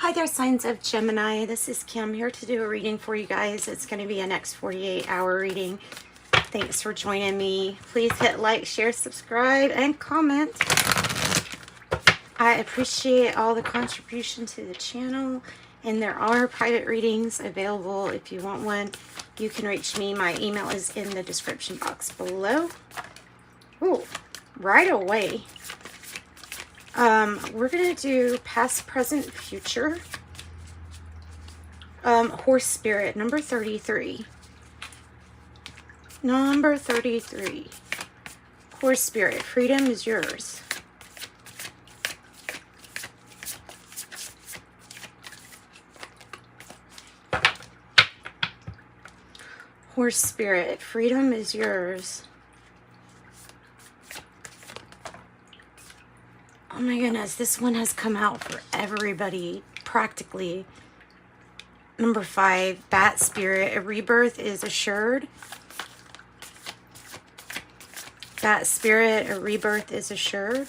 Hi there, signs of Gemini. This is Kim here to do a reading for you guys. It's going to be a next 48-hour reading. Thanks for joining me. Please hit like, share, subscribe, and comment. I appreciate all the contribution to the channel, and there are private readings available if you want one. You can reach me. My email is in the description box below. Ooh, right away. We're going to do past, present, future. Horse spirit, number 33. Number 33. Horse spirit, freedom is yours. Horse spirit, freedom is yours. Oh my goodness, this one has come out for everybody, practically. Number 5, bat spirit, a rebirth is assured. Bat spirit, a rebirth is assured.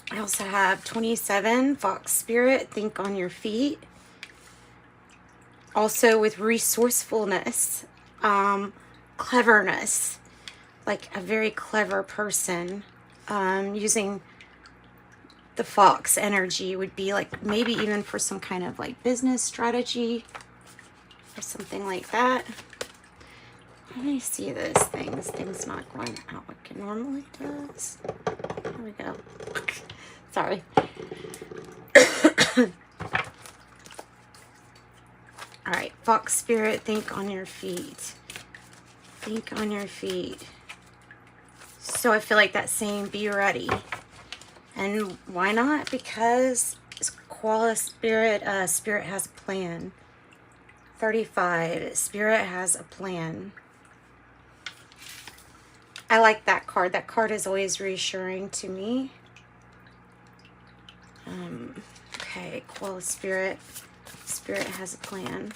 I also have 27, fox spirit, think on your feet. Also with resourcefulness, cleverness. Like a very clever person, using the fox energy would be like maybe even for some kind of like business strategy or something like that. Let me see this thing. This thing's not going out like it normally does. There we go. Sorry. All right, fox spirit, think on your feet. Think on your feet. So I feel like that's saying be ready. And why not? Because koala spirit, spirit has a plan. 35, spirit has a plan. I like that card. That card is always reassuring to me. Okay, koala spirit. Spirit has a plan.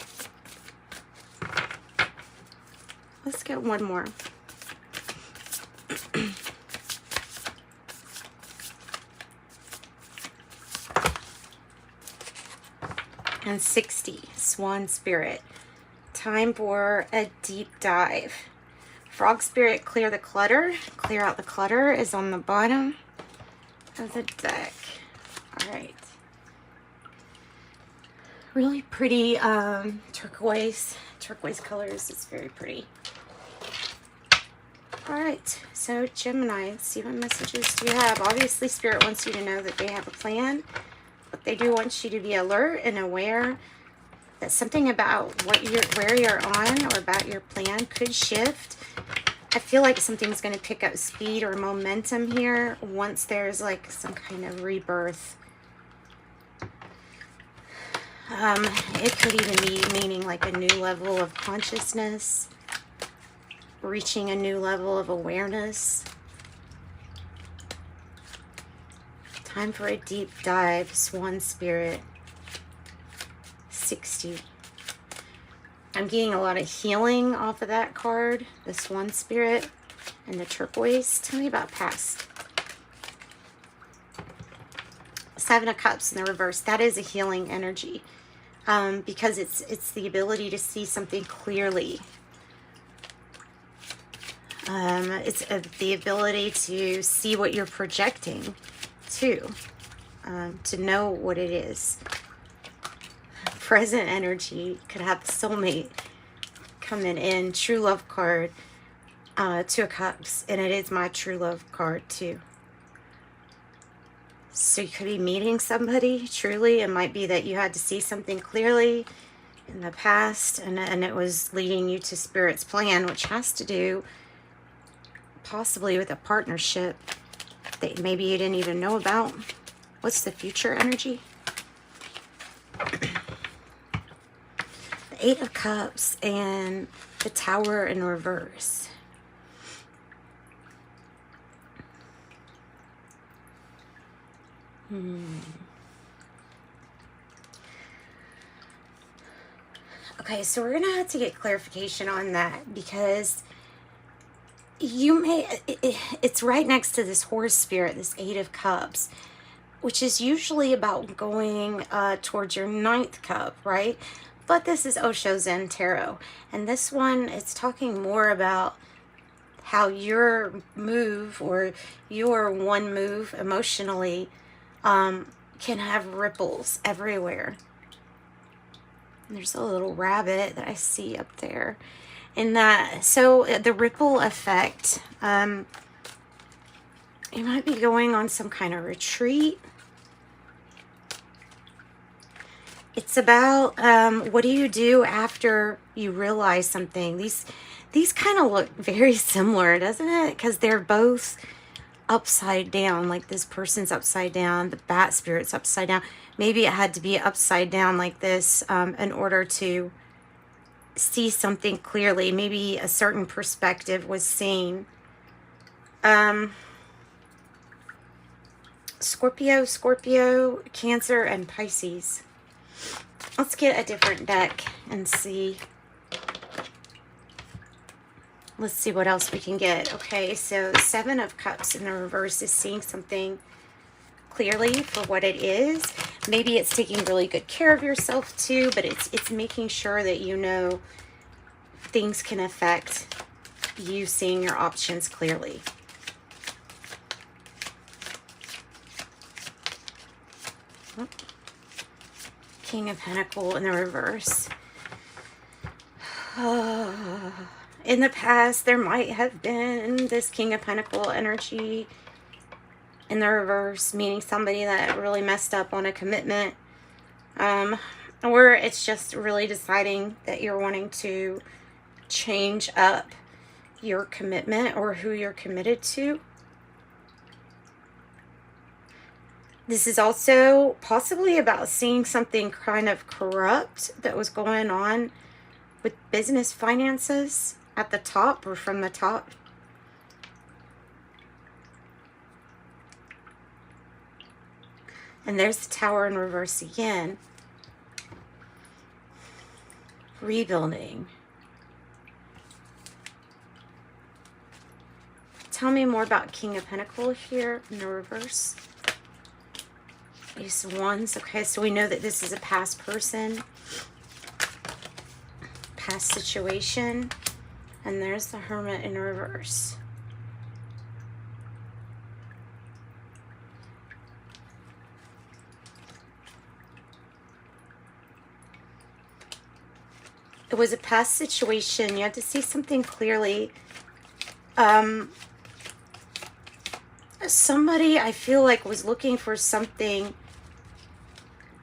Let's get one more. And 60, swan spirit. Time for a deep dive. Frog spirit, clear the clutter. Clear out the clutter is on the bottom of the deck. All right. Really pretty turquoise colors. It's very pretty. All right, so Gemini, let's see what messages do you have. Obviously, Spirit wants you to know that they have a plan, but they do want you to be alert and aware that something about where you're on or about your plan could shift. I feel like something's going to pick up speed or momentum here once there's like some kind of rebirth. It could even be meaning like a new level of consciousness. Reaching a new level of awareness. Time for a deep dive, swan spirit. 60. I'm getting a lot of healing off of that card, the swan spirit and the turquoise. Tell me about past. 7 of Cups in the reverse. That is a healing energy, because it's the ability to see something clearly. It's the ability to see what you're projecting, too, to know what it is. Present energy could have the soulmate coming in. True love card, 2 of Cups, and it is my true love card, too. So you could be meeting somebody, truly. It might be that you had to see something clearly in the past, and it was leading you to Spirit's plan, which has to do possibly with a partnership that maybe you didn't even know about. What's the future energy? The 8 of Cups and the Tower in reverse. Okay, so we're gonna have to get clarification on that, because you may, it's right next to this horse spirit, this Eight of Cups, which is usually about going towards your ninth cup, right? But this is Osho Zen Tarot. And this one, it's talking more about how your move or your one move emotionally can have ripples everywhere. And there's a little rabbit that I see up there. And that, so the ripple effect, you might be going on some kind of retreat. It's about what do you do after you realize something. These kind of look very similar, doesn't it? Because they're both upside down. Like this person's upside down, the bat spirit's upside down. Maybe it had to be upside down like this in order to see something clearly. Maybe a certain perspective was seen. Scorpio, Cancer, and Pisces. Let's get a different deck and see. Let's see what else we can get. Okay, so Seven of Cups in the reverse is seeing something clearly for what it is. Maybe it's taking really good care of yourself too, but it's making sure that you know things can affect you seeing your options clearly. Oh. King of Pentacles in the reverse. In the past, there might have been this King of Pentacles energy in the reverse, meaning somebody that really messed up on a commitment. Or it's just really deciding that you're wanting to change up your commitment or who you're committed to. This is also possibly about seeing something kind of corrupt that was going on with business finances at the top or from the top. And there's the Tower in reverse again. Rebuilding. Tell me more about King of Pentacles here in the reverse. Ace of Wands. Okay, so we know that this is a past person, past situation. And there's the Hermit in reverse. It was a past situation. You had to see something clearly. Somebody, I feel like, was looking for something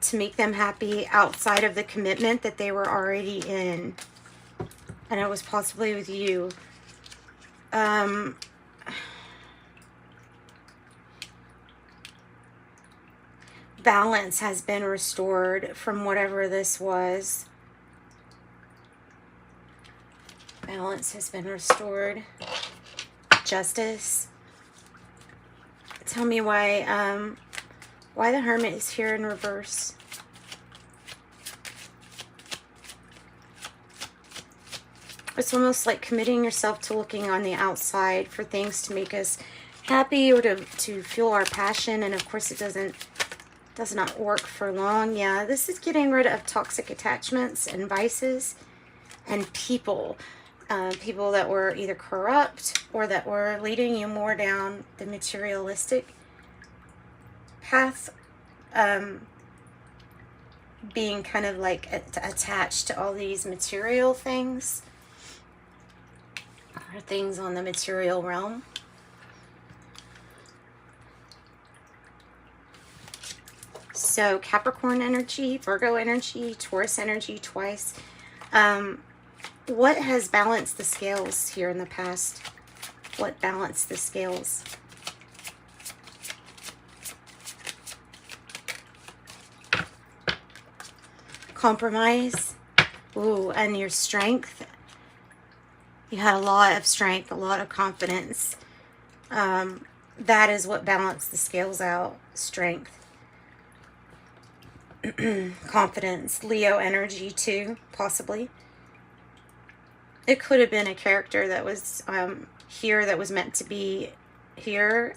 to make them happy outside of the commitment that they were already in. And it was possibly with you. Balance has been restored from whatever this was. Balance has been restored. Justice. Tell me why the Hermit is here in reverse. It's almost like committing yourself to looking on the outside for things to make us happy or to fuel our passion. And of course it does not work for long. Yeah, this is getting rid of toxic attachments and vices and people. People that were either corrupt or that were leading you more down the materialistic path. Being kind of like attached to all these material things. Or things on the material realm. So Capricorn energy, Virgo energy, Taurus energy twice. What has balanced the scales here in the past? What balanced the scales? Compromise. Ooh, and your strength. You had a lot of strength, a lot of confidence. That is what balanced the scales out. Strength. Confidence. Leo energy too, possibly. It could have been a character that was here that was meant to be here,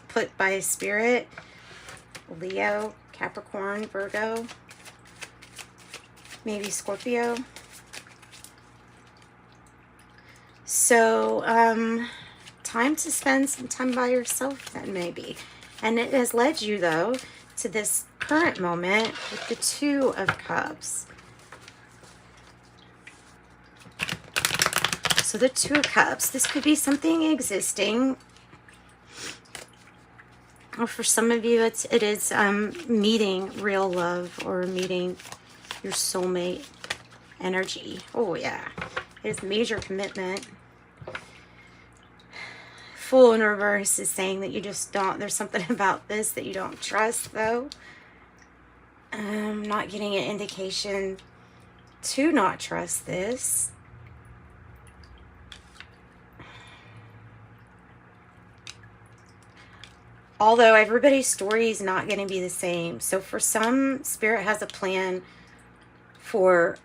put by Spirit. Leo, Capricorn, Virgo, maybe Scorpio. So, time to spend some time by yourself then, maybe. And it has led you, though, to this current moment with the Two of Cups. So the Two of Cups, this could be something existing. Or for some of you, it is meeting real love or meeting your soulmate energy. Oh, yeah. It's major commitment. Fool in reverse is saying that you just don't, there's something about this that you don't trust, though. I'm not getting an indication to not trust this. Although everybody's story is not going to be the same. So for some, Spirit has a plan for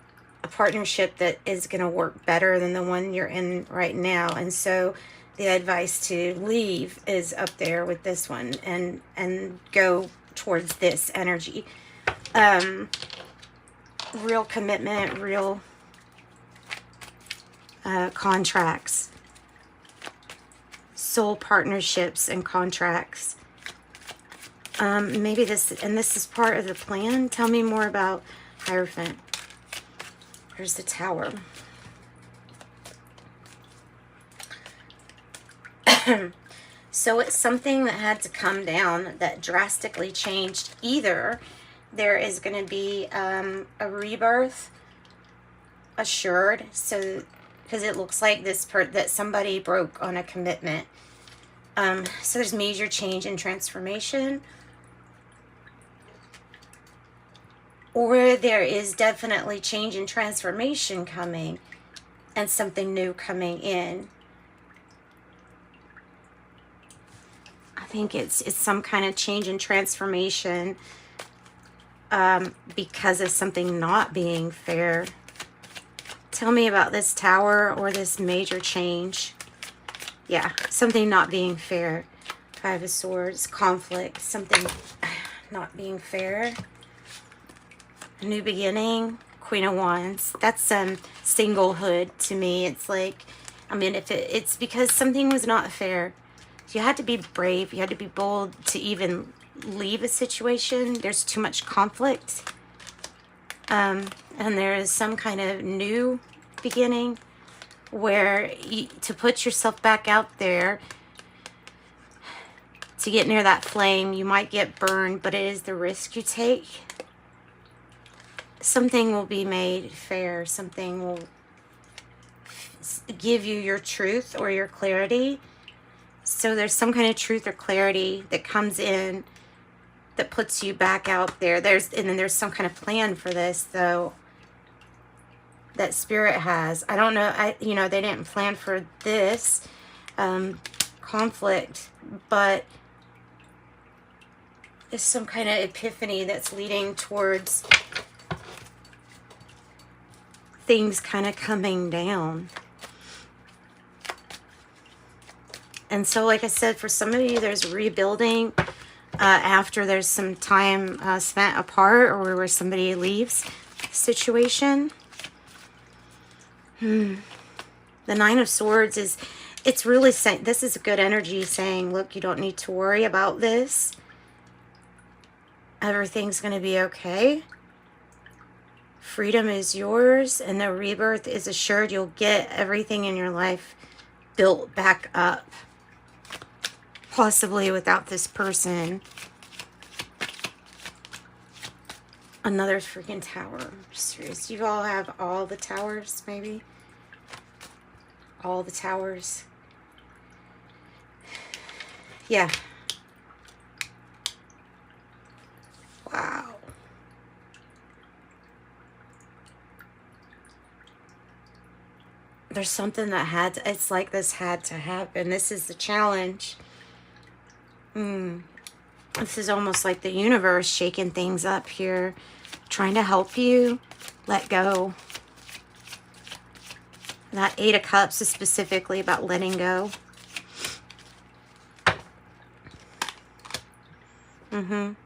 a partnership that is going to work better than the one you're in right now. And so the advice to leave is up there with this one and go towards this energy. Real commitment, real contracts, soul partnerships and contracts. Maybe this is part of the plan. Tell me more about Hierophant. Here's the Tower. So it's something that had to come down that drastically changed. Either there is going to be a rebirth assured, so because it looks like that somebody broke on a commitment. So there's major change and transformation. Or there is definitely change and transformation coming and something new coming in. I think it's some kind of change and transformation because of something not being fair. Tell me about this Tower or this major change. Yeah, something not being fair. Five of Swords, conflict, something not being fair. A new beginning, Queen of Wands. That's singlehood to me. It's like, I mean, if it's because something was not fair. You had to be brave. You had to be bold to even leave a situation. There's too much conflict. And there is some kind of new beginning where to put yourself back out there, to get near that flame, you might get burned, but it is the risk you take. Something will be made fair. Something will give you your truth or your clarity. So there's some kind of truth or clarity that comes in that puts you back out there. And then there's some kind of plan for this, though, that Spirit has. I don't know. They didn't plan for this conflict, but there's some kind of epiphany that's leading towards things kind of coming down. And so, like I said, for some of you, there's rebuilding after there's some time spent apart or where somebody leaves situation. The Nine of Swords it's really saying, this is a good energy saying, look, you don't need to worry about this. Everything's going to be okay. Freedom is yours and the rebirth is assured. You'll get everything in your life built back up. Possibly without this person. Another freaking tower. I'm serious. You all have all the towers, maybe? All the towers. Yeah. Wow. There's something that had to, it's like this had to happen. This is the challenge. This is almost like the universe shaking things up here, trying to help you let go. That Eight of Cups is specifically about letting go. And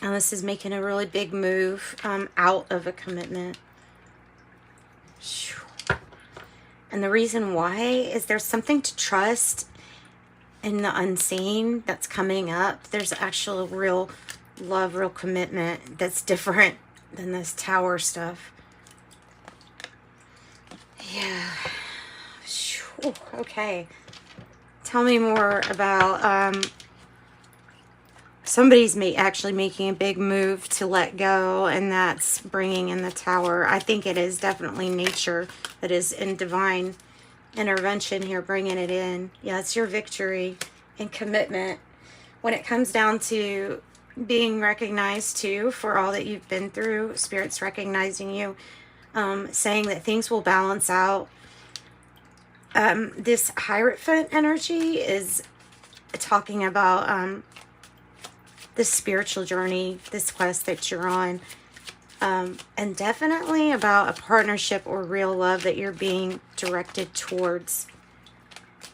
this is making a really big move out of a commitment. And the reason why is there's something to trust in the unseen that's coming up. There's actual real love, real commitment that's different than this tower stuff. Yeah. Okay. Tell me more about somebody's actually making a big move to let go, and that's bringing in the tower. I think it is definitely nature that is in divine intervention here, bringing it in. Yeah, it's your victory and commitment. When it comes down to being recognized too for all that you've been through, Spirit's recognizing you, saying that things will balance out. This Hierophant energy is talking about this spiritual journey, this quest that you're on, and definitely about a partnership or real love that you're being directed towards.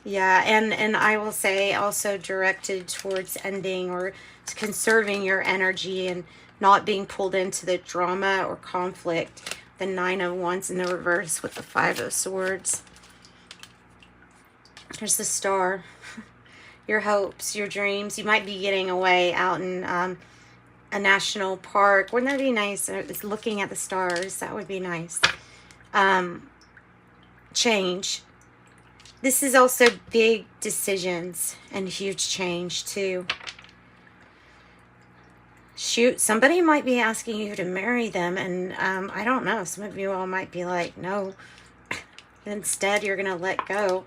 Yeah, and I will say also directed towards ending or conserving your energy and not being pulled into the drama or conflict. The 9 of Wands in the reverse with the 5 of Swords. There's the Star. Your hopes, your dreams. You might be getting away out in a national park. Wouldn't that be nice? It's looking at the stars. That would be nice. Change. This is also big decisions and huge change too. Shoot, somebody might be asking you to marry them, and I don't know. Some of you all might be like, no. Instead, you're going to let go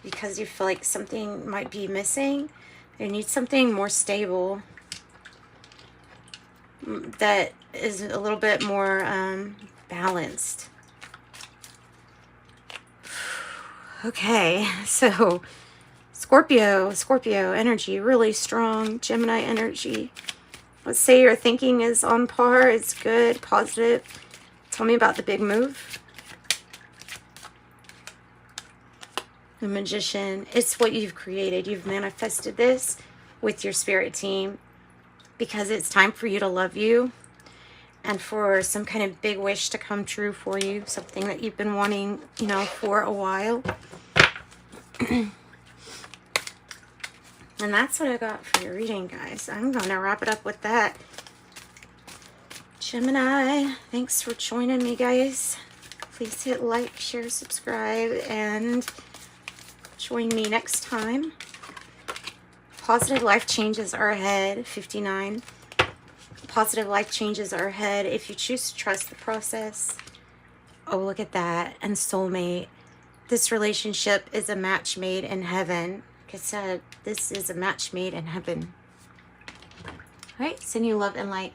because you feel like something might be missing. You need something more stable that is a little bit more balanced. Okay, so Scorpio energy, really strong. Gemini energy. Let's say your thinking is on par. It's good, positive. Tell me about the big move. The Magician. It's what you've created. You've manifested this with your spirit team because it's time for you to love you and for some kind of big wish to come true for you. Something that you've been wanting, you know, for a while. And that's what I got for your reading, guys. I'm going to wrap it up with that. Gemini, thanks for joining me, guys. Please hit like, share, subscribe, and join me next time. Positive life changes are ahead. 59. Positive life changes are ahead if you choose to trust the process. Oh, look at that. And soulmate. This relationship is a match made in heaven. Like I said, this is a match made in heaven. All right, send you love and light.